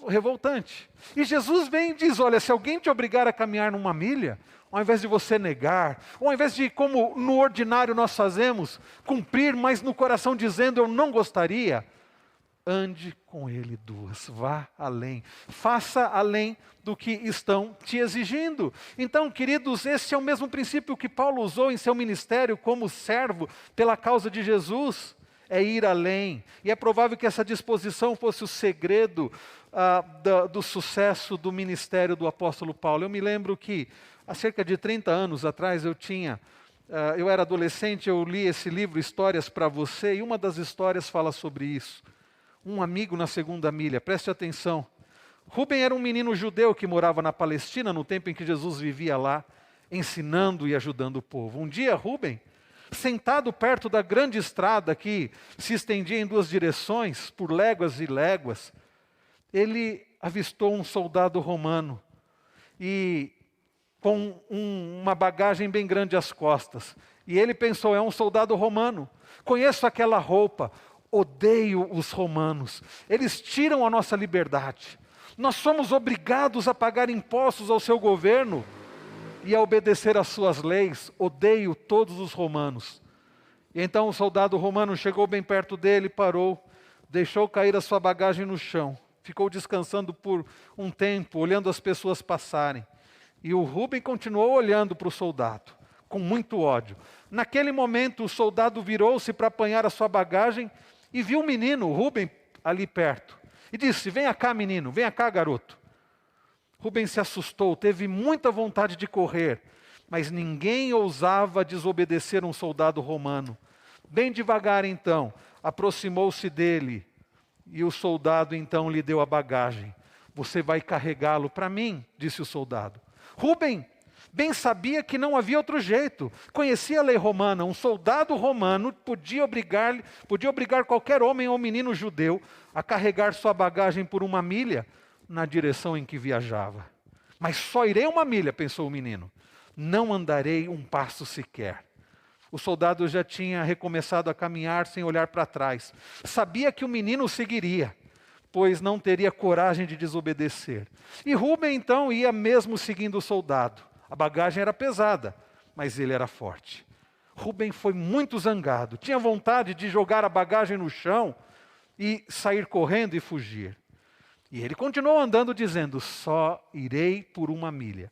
revoltante. E Jesus vem e diz, olha, se alguém te obrigar a caminhar numa milha, ao invés de você negar, ou ao invés de, como no ordinário nós fazemos, cumprir, mas no coração dizendo, eu não gostaria, ande com ele duas, vá além, faça além do que estão te exigindo. Então, queridos, esse é o mesmo princípio que Paulo usou em seu ministério como servo pela causa de Jesus, é ir além. E é provável que essa disposição fosse o segredo do sucesso do ministério do apóstolo Paulo. Eu me lembro que há cerca de 30 anos atrás eu era adolescente, eu li esse livro, Histórias para Você, e uma das histórias fala sobre isso. Um amigo na segunda milha, preste atenção. Rubem era um menino judeu que morava na Palestina no tempo em que Jesus vivia lá, ensinando e ajudando o povo. Um dia, Rubem, sentado perto da grande estrada que se estendia em duas direções, por léguas e léguas, ele avistou um soldado romano, e com uma bagagem bem grande às costas. E ele pensou, é um soldado romano, conheço aquela roupa, odeio os romanos, eles tiram a nossa liberdade, nós somos obrigados a pagar impostos ao seu governo, e a obedecer às suas leis, odeio todos os romanos. E então o soldado romano chegou bem perto dele, parou, deixou cair a sua bagagem no chão, ficou descansando por um tempo, olhando as pessoas passarem. E o Rubem continuou olhando para o soldado, com muito ódio. Naquele momento o soldado virou-se para apanhar a sua bagagem e viu o menino, o Rubem, ali perto. E disse, venha cá menino, venha cá garoto. Rubem se assustou, teve muita vontade de correr, mas ninguém ousava desobedecer um soldado romano. Bem devagar então, aproximou-se dele e o soldado então lhe deu a bagagem. Você vai carregá-lo para mim, disse o soldado. Rubem bem sabia que não havia outro jeito, conhecia a lei romana, um soldado romano podia obrigar qualquer homem ou menino judeu a carregar sua bagagem por uma milha, na direção em que viajava. Mas só irei 1 milha, pensou o menino. Não andarei 1 passo sequer. O soldado já tinha recomeçado a caminhar sem olhar para trás. Sabia que o menino o seguiria, pois não teria coragem de desobedecer. E Rubem então ia mesmo seguindo o soldado. A bagagem era pesada, mas ele era forte. Rubem foi muito zangado, tinha vontade de jogar a bagagem no chão e sair correndo e fugir. E ele continuou andando dizendo, só irei por 1 milha.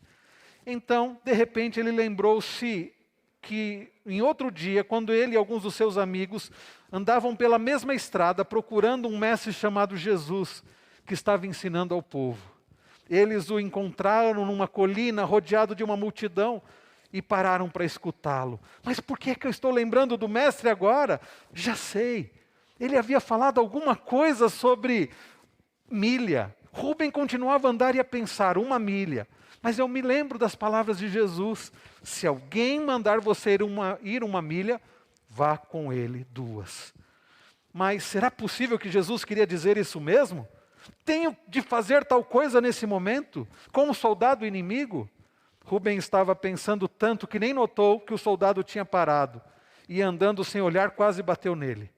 Então, de repente, ele lembrou-se que em outro dia, quando ele e alguns dos seus amigos andavam pela mesma estrada procurando um mestre chamado Jesus, que estava ensinando ao povo. Eles o encontraram numa colina, rodeado de uma multidão, e pararam para escutá-lo. Mas por que eu estou lembrando do mestre agora? Já sei. Ele havia falado alguma coisa sobre milha. Rubem continuava a andar e a pensar, 1 milha. Mas eu me lembro das palavras de Jesus. Se alguém mandar você ir 1 milha, vá com ele 2. Mas será possível que Jesus queria dizer isso mesmo? Tenho de fazer tal coisa nesse momento? Com um soldado inimigo? Rubem estava pensando tanto que nem notou que o soldado tinha parado. E andando sem olhar, quase bateu nele.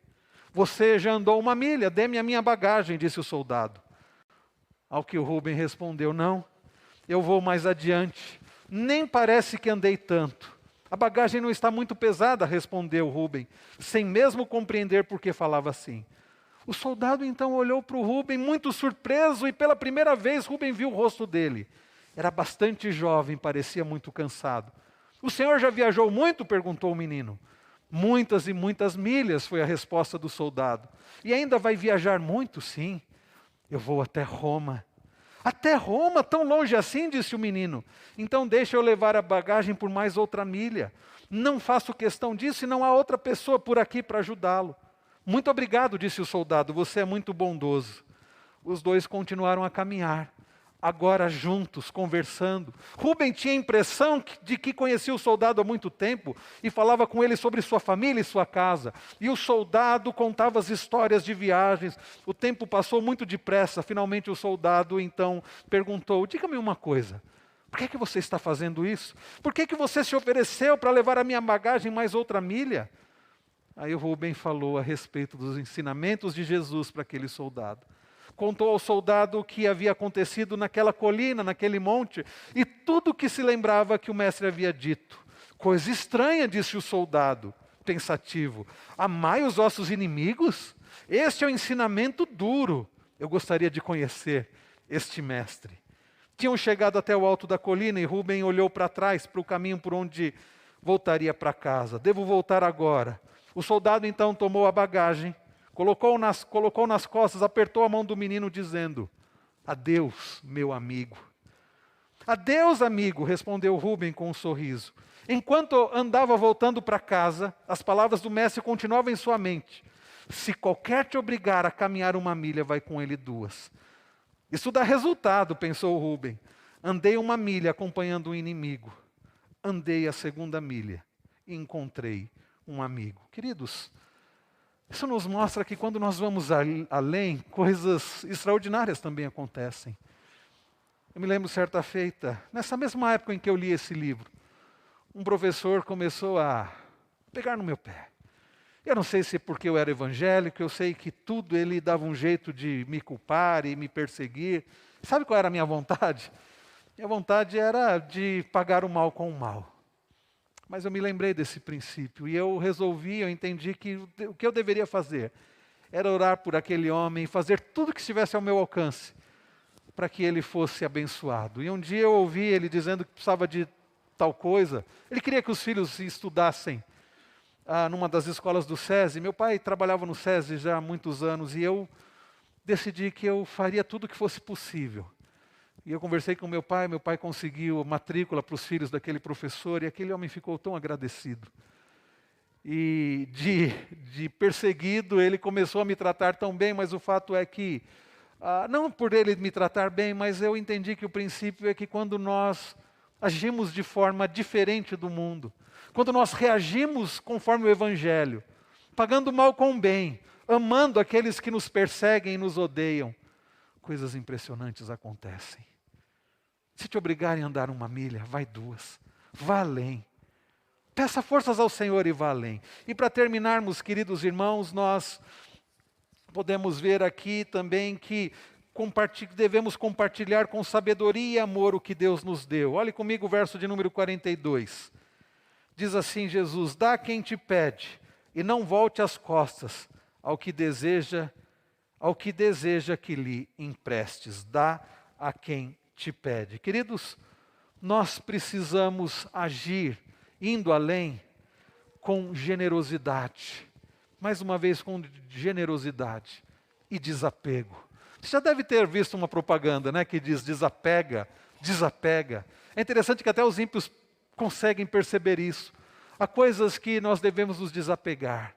Você já andou 1 milha, dê-me a minha bagagem, disse o soldado. Ao que o Rubem respondeu, não, eu vou mais adiante. Nem parece que andei tanto. A bagagem não está muito pesada, respondeu Rubem, sem mesmo compreender por que falava assim. O soldado então olhou para o Rubem muito surpreso e pela primeira vez Rubem viu o rosto dele. Era bastante jovem, parecia muito cansado. O senhor já viajou muito? Perguntou o menino. Muitas e muitas milhas, foi a resposta do soldado. E ainda vai viajar muito? Sim. Eu vou até Roma. Até Roma? Tão longe assim? Disse o menino. Então deixa eu levar a bagagem por mais 1 milha. Não faço questão disso e não há outra pessoa por aqui para ajudá-lo. Muito obrigado, disse o soldado, você é muito bondoso. Os dois continuaram a caminhar. Agora juntos, conversando. Rubem tinha a impressão de que conhecia o soldado há muito tempo e falava com ele sobre sua família e sua casa. E o soldado contava as histórias de viagens. O tempo passou muito depressa. Finalmente o soldado então perguntou, diga-me uma coisa, por que você está fazendo isso? Por que você se ofereceu para levar a minha bagagem mais 1 milha? Aí o Rubem falou a respeito dos ensinamentos de Jesus para aquele soldado. Contou ao soldado o que havia acontecido naquela colina, naquele monte, e tudo que se lembrava que o mestre havia dito. Coisa estranha, disse o soldado, pensativo. Amai os vossos inimigos? Este é um ensinamento duro. Eu gostaria de conhecer este mestre. Tinham chegado até o alto da colina e Rubem olhou para trás, para o caminho por onde voltaria para casa. Devo voltar agora. O soldado então tomou a bagagem, colocou nas costas, apertou a mão do menino dizendo, adeus, meu amigo. Adeus, amigo, respondeu Rubem com um sorriso. Enquanto andava voltando para casa, as palavras do mestre continuavam em sua mente. Se qualquer te obrigar a caminhar 1 milha, vai com ele 2. Isso dá resultado, pensou Rubem. Andei 1 milha acompanhando um inimigo. Andei a 2ª milha e encontrei um amigo. Queridos, isso nos mostra que quando nós vamos além, coisas extraordinárias também acontecem. Eu me lembro certa feita, nessa mesma época em que eu li esse livro, um professor começou a pegar no meu pé. Eu não sei se porque eu era evangélico, eu sei que tudo ele dava um jeito de me culpar e me perseguir. Sabe qual era a minha vontade? Minha vontade era de pagar o mal com o mal. Mas eu me lembrei desse princípio e eu entendi que o que eu deveria fazer era orar por aquele homem e fazer tudo que estivesse ao meu alcance para que ele fosse abençoado. E um dia eu ouvi ele dizendo que precisava de tal coisa. Ele queria que os filhos estudassem numa das escolas do SESI. Meu pai trabalhava no SESI já há muitos anos e eu decidi que eu faria tudo o que fosse possível. E eu conversei com meu pai conseguiu matrícula para os filhos daquele professor e aquele homem ficou tão agradecido. E de perseguido, ele começou a me tratar tão bem, mas o fato é que, não por ele me tratar bem, mas eu entendi que o princípio é que quando nós agimos de forma diferente do mundo, quando nós reagimos conforme o Evangelho, pagando mal com o bem, amando aqueles que nos perseguem e nos odeiam, coisas impressionantes acontecem. Se te obrigarem a andar 1 milha, vai 2. Vá além. Peça forças ao Senhor e vá além. E para terminarmos, queridos irmãos, nós podemos ver aqui também que devemos compartilhar com sabedoria e amor o que Deus nos deu. Olhe comigo o verso de número 42. Diz assim Jesus: dá a quem te pede, e não volte as costas ao que deseja que lhe emprestes. Dá a quem te pede. Queridos, nós precisamos agir, indo além, com generosidade. Mais uma vez, com generosidade e desapego. Você já deve ter visto uma propaganda, né, que diz desapega, desapega. É interessante que até os ímpios conseguem perceber isso. Há coisas que nós devemos nos desapegar.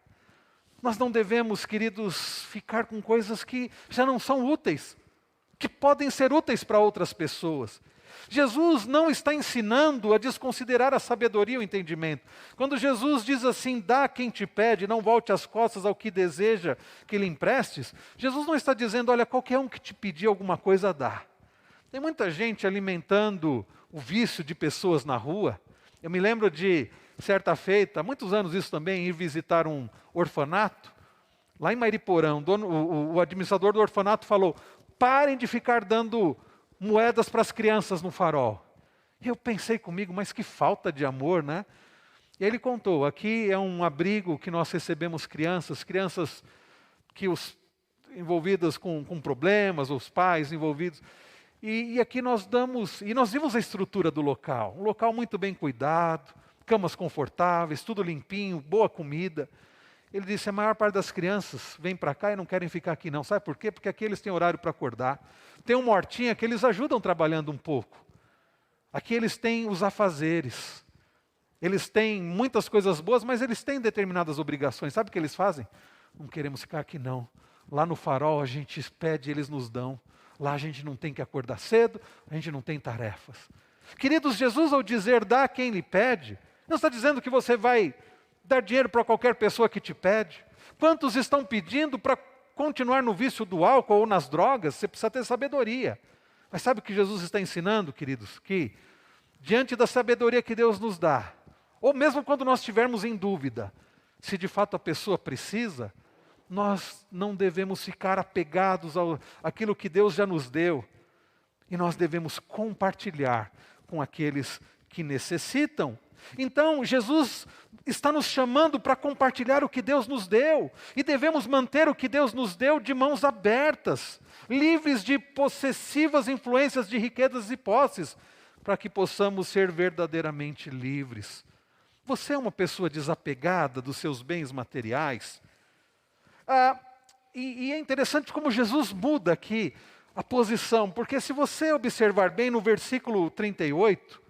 Nós não devemos, queridos, ficar com coisas que já não são úteis, que podem ser úteis para outras pessoas. Jesus não está ensinando a desconsiderar a sabedoria e o entendimento. Quando Jesus diz assim, dá a quem te pede, não volte as costas ao que deseja que lhe emprestes, Jesus não está dizendo, olha, qualquer um que te pedir alguma coisa, dá. Tem muita gente alimentando o vício de pessoas na rua. Eu me lembro de, certa feita, há muitos anos isso também, ir visitar um orfanato, lá em Mariporã, o administrador do orfanato falou, parem de ficar dando moedas para as crianças no farol. E eu pensei comigo, mas que falta de amor, né? E ele contou, aqui é um abrigo que nós recebemos crianças que envolvidas com problemas, os pais envolvidos. E aqui nós vimos a estrutura do local, um local muito bem cuidado, camas confortáveis, tudo limpinho, boa comida. Ele disse, a maior parte das crianças vem para cá e não querem ficar aqui não. Sabe por quê? Porque aqui eles têm horário para acordar. Tem uma hortinha que eles ajudam trabalhando um pouco. Aqui eles têm os afazeres. Eles têm muitas coisas boas, mas eles têm determinadas obrigações. Sabe o que eles fazem? Não queremos ficar aqui não. Lá no farol a gente pede e eles nos dão. Lá a gente não tem que acordar cedo, a gente não tem tarefas. Queridos, Jesus ao dizer dá a quem lhe pede, não está dizendo que você vai dar dinheiro para qualquer pessoa que te pede. Quantos estão pedindo para continuar no vício do álcool ou nas drogas? Você precisa ter sabedoria. Mas sabe o que Jesus está ensinando, queridos? Que diante da sabedoria que Deus nos dá, ou mesmo quando nós estivermos em dúvida, se de fato a pessoa precisa, nós não devemos ficar apegados àquilo que Deus já nos deu. E nós devemos compartilhar com aqueles que necessitam. Então, Jesus está nos chamando para compartilhar o que Deus nos deu. E devemos manter o que Deus nos deu de mãos abertas, livres de possessivas influências de riquezas e posses, para que possamos ser verdadeiramente livres. Você é uma pessoa desapegada dos seus bens materiais? E é interessante como Jesus muda aqui a posição, porque se você observar bem no versículo 38,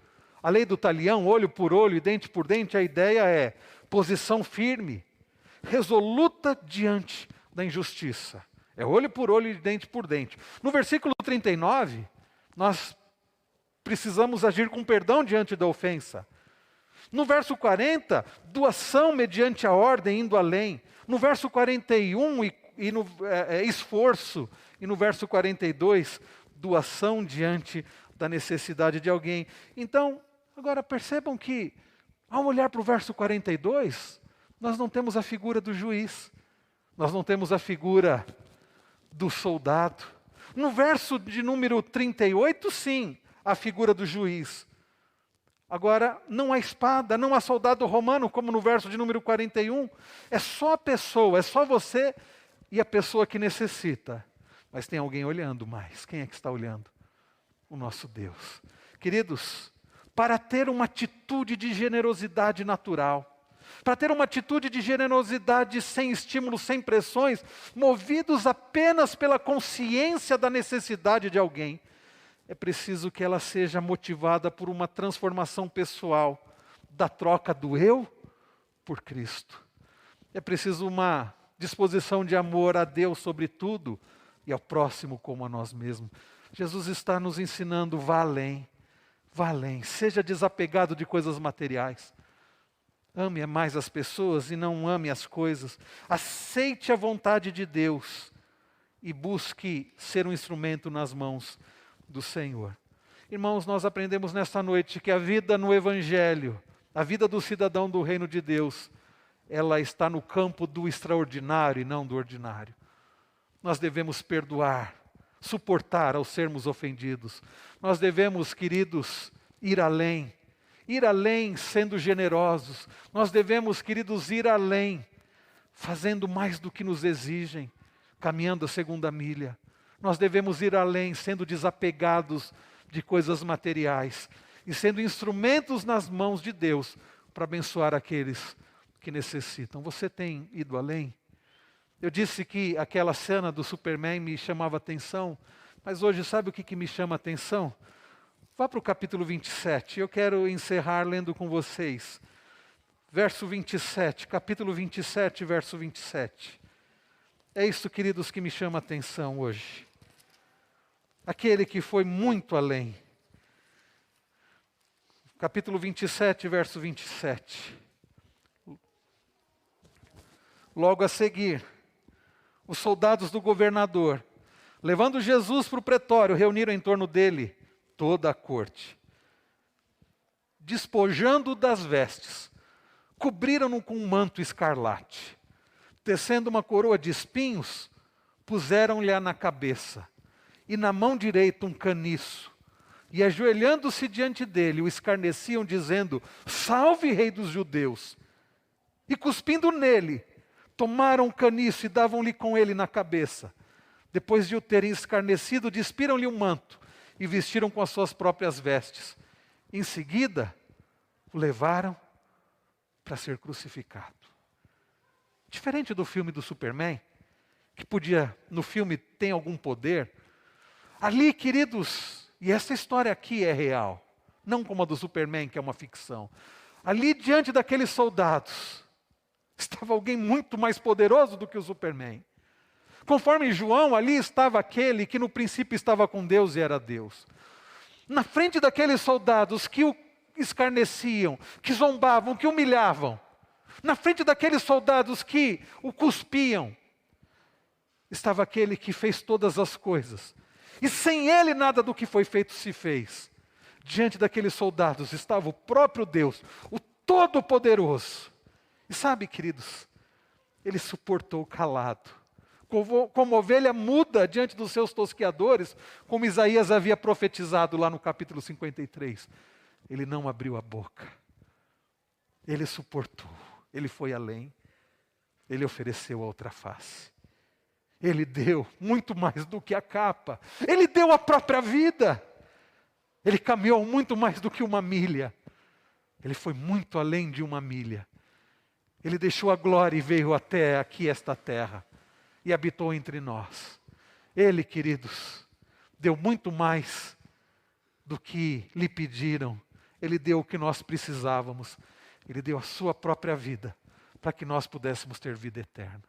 a lei do talião, olho por olho e dente por dente, a ideia é posição firme, resoluta diante da injustiça. É olho por olho e dente por dente. No versículo 39, nós precisamos agir com perdão diante da ofensa. No verso 40, doação mediante a ordem, indo além. No verso 41, esforço. E no verso 42, doação diante da necessidade de alguém. Então, agora percebam que, ao olhar para o verso 42, nós não temos a figura do juiz, nós não temos a figura do soldado. No verso de número 38, sim, a figura do juiz. Agora, não há espada, não há soldado romano, como no verso de número 41. É só a pessoa, é só você e a pessoa que necessita. Mas tem alguém olhando mais. Quem é que está olhando? O nosso Deus. Queridos, para ter uma atitude de generosidade natural, para ter uma atitude de generosidade sem estímulos, sem pressões, movidos apenas pela consciência da necessidade de alguém, é preciso que ela seja motivada por uma transformação pessoal, da troca do eu por Cristo. É preciso uma disposição de amor a Deus sobre tudo e ao próximo como a nós mesmos. Jesus está nos ensinando, vá além, seja desapegado de coisas materiais. Ame mais as pessoas e não ame as coisas. Aceite a vontade de Deus e busque ser um instrumento nas mãos do Senhor. Irmãos, nós aprendemos nesta noite que a vida no Evangelho, a vida do cidadão do reino de Deus, ela está no campo do extraordinário e não do ordinário. Nós devemos perdoar, suportar ao sermos ofendidos. Nós devemos, queridos, ir além sendo generosos. Nós devemos, queridos, ir além, fazendo mais do que nos exigem, caminhando a segunda milha. Nós devemos ir além, sendo desapegados de coisas materiais e sendo instrumentos nas mãos de Deus para abençoar aqueles que necessitam. Você tem ido além? Eu disse que aquela cena do Superman me chamava atenção, mas hoje sabe o que me chama atenção? Vá para o capítulo 27, eu quero encerrar lendo com vocês. Verso 27, capítulo 27, verso 27. É isso, queridos, que me chama atenção hoje. Aquele que foi muito além. Capítulo 27, verso 27. Logo a seguir, os soldados do governador, levando Jesus para o pretório, reuniram em torno dele toda a corte. Despojando-o das vestes, cobriram-no com um manto escarlate. Tecendo uma coroa de espinhos, puseram-lhe na cabeça, e na mão direita um caniço. E ajoelhando-se diante dele, o escarneciam, dizendo: Salve, Rei dos Judeus! E cuspindo nele, tomaram o caniço e davam-lhe com ele na cabeça. Depois de o terem escarnecido, despiram-lhe um manto e vestiram com as suas próprias vestes. Em seguida, o levaram para ser crucificado. Diferente do filme do Superman, que podia, no filme, tem algum poder, ali, queridos, e essa história aqui é real, não como a do Superman, que é uma ficção. Ali, diante daqueles soldados, estava alguém muito mais poderoso do que o Superman. Conforme João, ali estava aquele que no princípio estava com Deus e era Deus. Na frente daqueles soldados que o escarneciam, que zombavam, que humilhavam, na frente daqueles soldados que o cuspiam, estava aquele que fez todas as coisas. E sem ele nada do que foi feito se fez. Diante daqueles soldados estava o próprio Deus, o Todo-Poderoso. E sabe, queridos, ele suportou calado. Como ovelha muda diante dos seus tosqueadores, como Isaías havia profetizado lá no capítulo 53. Ele não abriu a boca. Ele suportou. Ele foi além. Ele ofereceu a outra face. Ele deu muito mais do que a capa. Ele deu a própria vida. Ele caminhou muito mais do que uma milha. Ele foi muito além de uma milha. Ele deixou a glória e veio até aqui esta terra. E habitou entre nós. Ele, queridos, deu muito mais do que lhe pediram. Ele deu o que nós precisávamos. Ele deu a sua própria vida para que nós pudéssemos ter vida eterna.